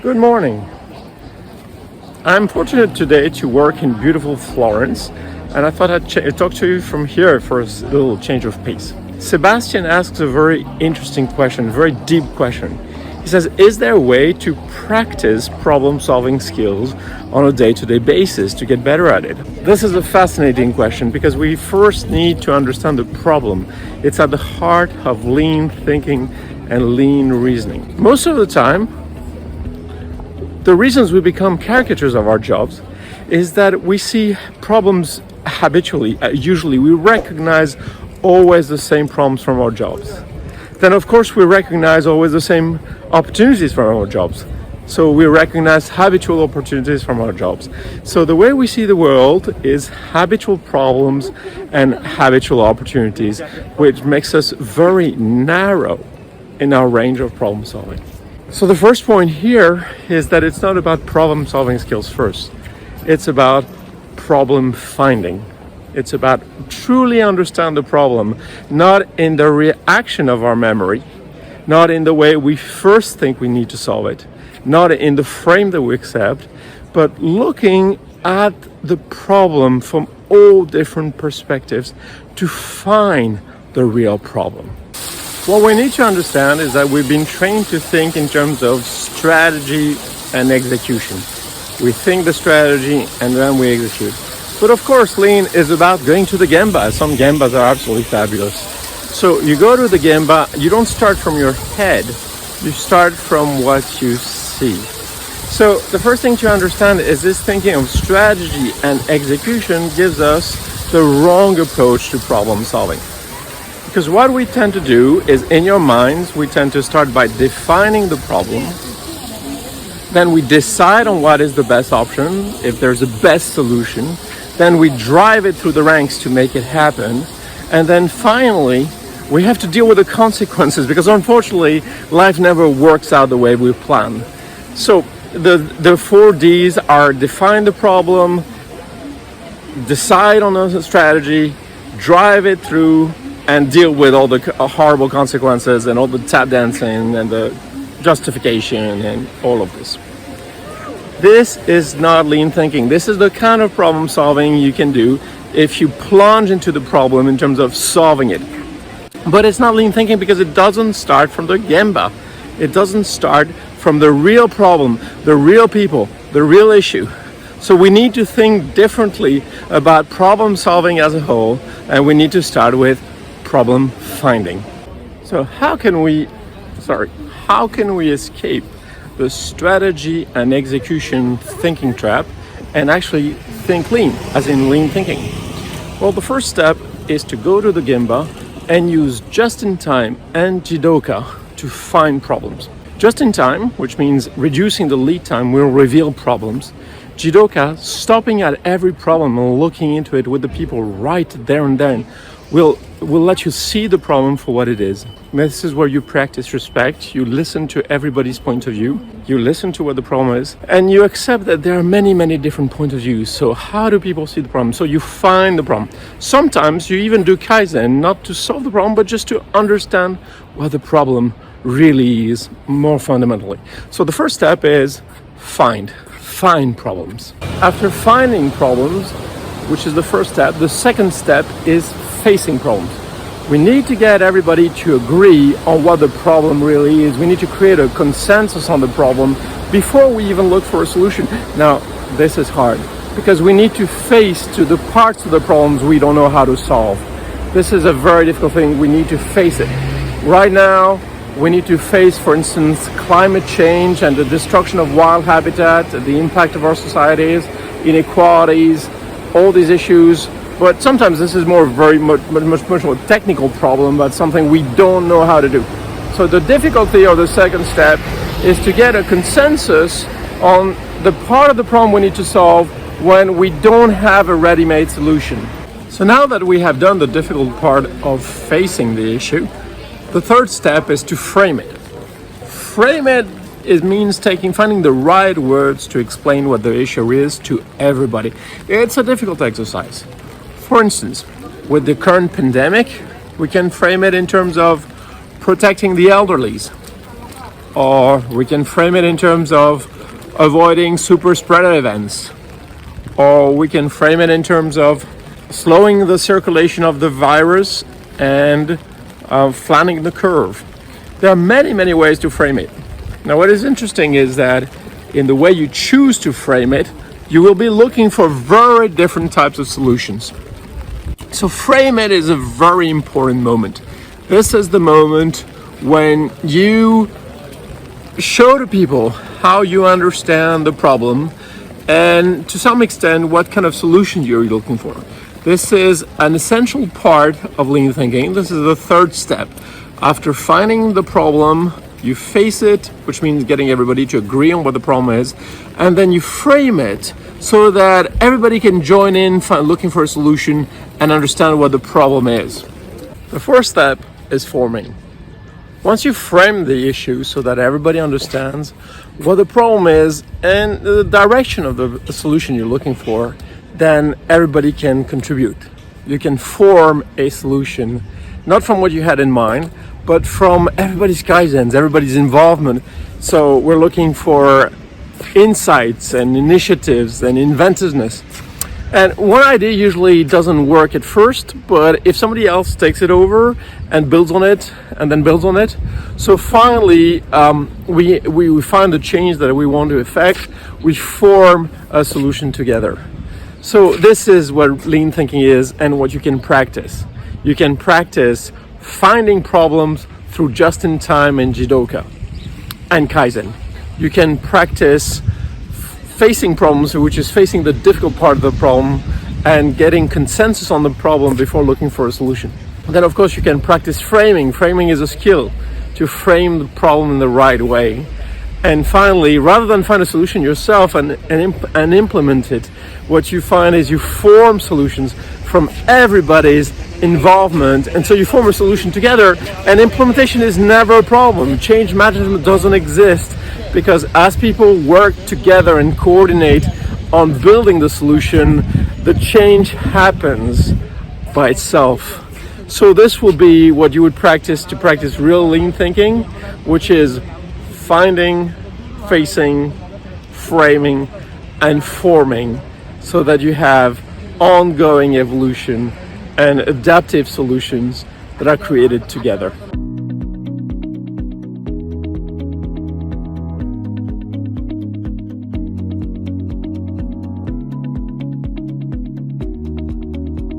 Good morning. I'm fortunate today to work in beautiful Florence, and I thought I'd talk to you from here for a little change of pace. Sebastian asks a very interesting question, a very deep question. He says, is there a way to practice problem-solving skills on a day-to-day basis to get better at it? This is a fascinating question because we first need to understand the problem. It's at the heart of lean thinking and lean reasoning. Most of the time, the reasons we become caricatures of our jobs is that we see problems habitually. Usually we recognize always the same problems from our jobs. Then of course we recognize always the same opportunities from our jobs. So we recognize habitual opportunities from our jobs. So the way we see the world is habitual problems and habitual opportunities, which makes us very narrow in our range of problem solving. So the first point here is that it's not about problem solving skills first. It's about problem finding. It's about truly understand the problem, not in the reaction of our memory, not in the way we first think we need to solve it, not in the frame that we accept, but looking at the problem from all different perspectives to find the real problem. What we need to understand is that we've been trained to think in terms of strategy and execution. We think the strategy and then we execute. But of course, lean is about going to the gemba. Some gembas are absolutely fabulous. So you go to the gemba, you don't start from your head, you start from what you see. So the first thing to understand is this thinking of strategy and execution gives us the wrong approach to problem solving. Because what we tend to do is, in your minds, we tend to start by defining the problem. Then we decide on what is the best option, if there's a best solution. Then we drive it through the ranks to make it happen. And then finally, we have to deal with the consequences because unfortunately, life never works out the way we plan. So the 4 Ds are define the problem, decide on a strategy, drive it through, and deal with all the horrible consequences and all the tap dancing and the justification and all of this. This is not lean thinking. This is the kind of problem solving you can do if you plunge into the problem in terms of solving it. But it's not lean thinking because it doesn't start from the gemba. It doesn't start from the real problem, the real people, the real issue. So we need to think differently about problem solving as a whole, and we need to start with problem finding. So how can we escape the strategy and execution thinking trap and actually think lean, as in lean thinking? Well, the first step is to go to the gemba and use just-in-time and jidoka to find problems. Just-in-time, which means reducing the lead time, will reveal problems. Jidoka, stopping at every problem and looking into it with the people right there and then, will let you see the problem for what it is. This is where you practice respect. You listen to everybody's point of view. You listen to what the problem is. And you accept that there are many, many different points of view. So how do people see the problem? So you find the problem. Sometimes you even do Kaizen, not to solve the problem, but just to understand what the problem really is more fundamentally. So the first step is find problems. After finding problems, which is the first step, the second step is facing problems. We need to get everybody to agree on what the problem really is. We need to create a consensus on the problem before we even look for a solution. Now, this is hard because we need to face to the parts of the problems we don't know how to solve. This is a very difficult thing. We need to face it. Right now, we need to face, for instance, climate change and the destruction of wild habitat, the impact of our societies, inequalities, all these issues. But sometimes this is much more technical problem, but something we don't know how to do. So the difficulty of the second step is to get a consensus on the part of the problem we need to solve when we don't have a ready-made solution. So now that we have done the difficult part of facing the issue, the third step is to frame it. Frame it means finding the right words to explain what the issue is to everybody. It's a difficult exercise. For instance, with the current pandemic, we can frame it in terms of protecting the elderlies. or we can frame it in terms of avoiding super spreader events, or we can frame it in terms of slowing the circulation of the virus and flattening the curve. There are many ways to frame it. Now, what is interesting is that in the way you choose to frame it, you will be looking for very different types of solutions. So frame it is a very important moment. This is the moment when you show to people how you understand the problem and to some extent what kind of solution you're looking for. This is an essential part of lean thinking. This is the third step. After finding the problem, you face it, which means getting everybody to agree on what the problem is, and then you frame it so that everybody can join in looking for a solution and understand what the problem is. The first step is forming. Once you frame the issue so that everybody understands what the problem is and the direction of the solution you're looking for, then everybody can contribute. You can form a solution, not from what you had in mind, but from everybody's kaizens, everybody's involvement. So we're looking for insights and initiatives and inventiveness. And one idea usually doesn't work at first, but if somebody else takes it over and builds on it and then builds on it, so finally we find the change that we want to effect, we form a solution together. So this is what lean thinking is and what you can practice. You can practice finding problems through just-in-time and Jidoka and Kaizen. You can practice facing problems, which is facing the difficult part of the problem and getting consensus on the problem before looking for a solution. And then of course you can practice framing. Framing is a skill to frame the problem in the right way. And finally, rather than find a solution yourself and implement it, what you find is you form solutions from everybody's involvement, and so you form a solution together, and implementation is never a problem. Change management doesn't exist, because as people work together and coordinate on building the solution, the change happens by itself. So this will be what you would practice to practice real lean thinking, which is finding, facing, framing, and forming, so that you have ongoing evolution and adaptive solutions that are created together.